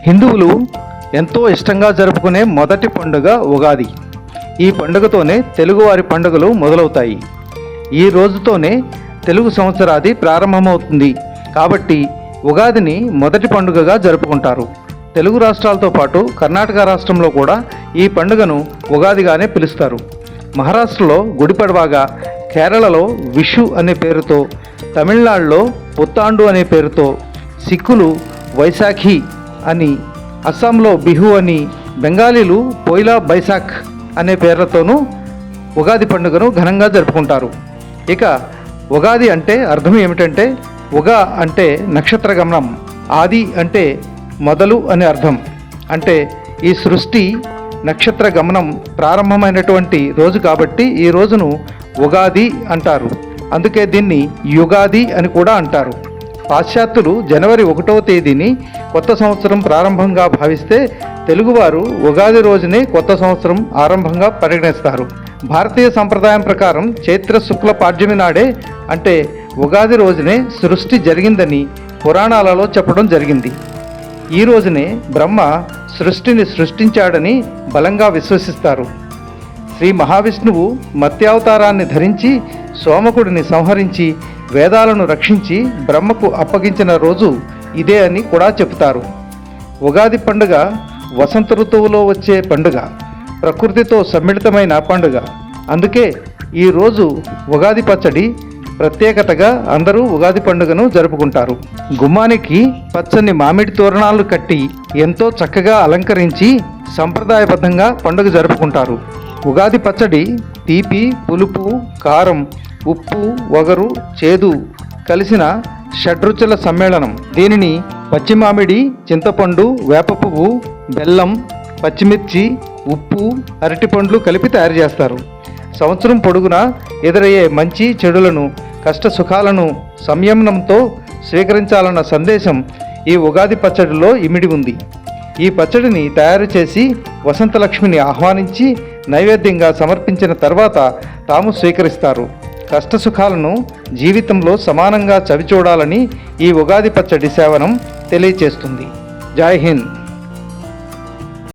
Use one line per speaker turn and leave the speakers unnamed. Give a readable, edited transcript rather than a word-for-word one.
హిందువులు ఎంతో ఇష్టంగా జరుపుకునే మొదటి పండుగ ఉగాది. ఈ పండుగతోనే తెలుగువారి పండుగలు మొదలవుతాయి. ఈ రోజుతోనే తెలుగు సంవత్సరాది ప్రారంభమవుతుంది. కాబట్టి ఉగాదిని మొదటి పండుగగా జరుపుకుంటారు. తెలుగు రాష్ట్రాలతో పాటు కర్ణాటక రాష్ట్రంలో కూడా ఈ పండుగను ఉగాదిగానే పిలుస్తారు. మహారాష్ట్రలో గుడిపడ్వాగా, కేరళలో విషు అనే పేరుతో, తమిళనాడులో పుత్తాండు అనే పేరుతో, సిక్కులు వైశాఖి అని, అస్సాంలో బిహు అని, బెంగాలీలు పోయిలా బైశాఖ్ అనే పేర్లతోనూ ఉగాది పండుగను ఘనంగా జరుపుకుంటారు. ఇక ఉగాది అంటే అర్థం ఏమిటంటే, ఉగా అంటే నక్షత్ర గమనం, ఆది అంటే మొదలు అనే అర్థం. అంటే ఈ సృష్టి నక్షత్ర గమనం ప్రారంభమైనటువంటి రోజు కాబట్టి ఈ రోజును ఉగాది అంటారు. అందుకే దీన్ని యుగాది అని కూడా అంటారు. పాశ్చాత్యులు జనవరి 1వ తేదీని కొత్త సంవత్సరం ప్రారంభంగా భావిస్తే, తెలుగువారు ఉగాది రోజునే కొత్త సంవత్సరం ఆరంభంగా పరిగణిస్తారు. భారతీయ సంప్రదాయం ప్రకారం చైత్ర శుక్ల పాడ్యమి నాడే, అంటే ఉగాది రోజునే సృష్టి జరిగిందని పురాణాలలో చెప్పడం జరిగింది. ఈ రోజునే బ్రహ్మ సృష్టిని సృష్టించాడని బలంగా విశ్వసిస్తారు. శ్రీ మహావిష్ణువు మత్స్యావతారాన్ని ధరించి సోమకుడిని సంహరించి వేదాలను రక్షించి బ్రహ్మకు అప్పగించిన రోజు ఇదే అని కూడా చెబుతారు. ఉగాది పండుగ వసంత ఋతువులో వచ్చే పండుగ, ప్రకృతితో సమ్మిళితమైన పండుగ. అందుకే ఈరోజు ఉగాది పచ్చడి ప్రత్యేకతగా అందరూ ఉగాది పండుగను జరుపుకుంటారు. గుమ్మానికి పచ్చని మామిడి తోరణాలు కట్టి ఎంతో చక్కగా అలంకరించి సంప్రదాయబద్ధంగా పండుగ జరుపుకుంటారు. ఉగాది పచ్చడి తీపి, పులుపు, కారం, ఉప్పు, వగరు, చేదు కలిసిన షడ్రుచుల సమ్మేళనం. దీనిని పచ్చి మామిడి, చింతపండు, వేప పువ్వు, బెల్లం, పచ్చిమిర్చి, ఉప్పు, అరటిపండ్లు కలిపి తయారు చేస్తారు. సంవత్సరం పొడుగునా ఎదురయ్యే మంచి చెడులను, కష్ట సుఖాలను సంయమనంతో స్వీకరించాలన్న సందేశం ఈ ఉగాది పచ్చడిలో ఇమిడి ఉంది. ఈ పచ్చడిని తయారు చేసి వసంతలక్ష్మిని ఆహ్వానించి నైవేద్యంగా సమర్పించిన తర్వాత తాము స్వీకరిస్తారు. కష్ట సుఖాలను జీవితంలో సమానంగా చవిచూడాలని ఈ ఉగాది పచ్చడి సేవనం తెలియచేస్తుంది. జై హింద్.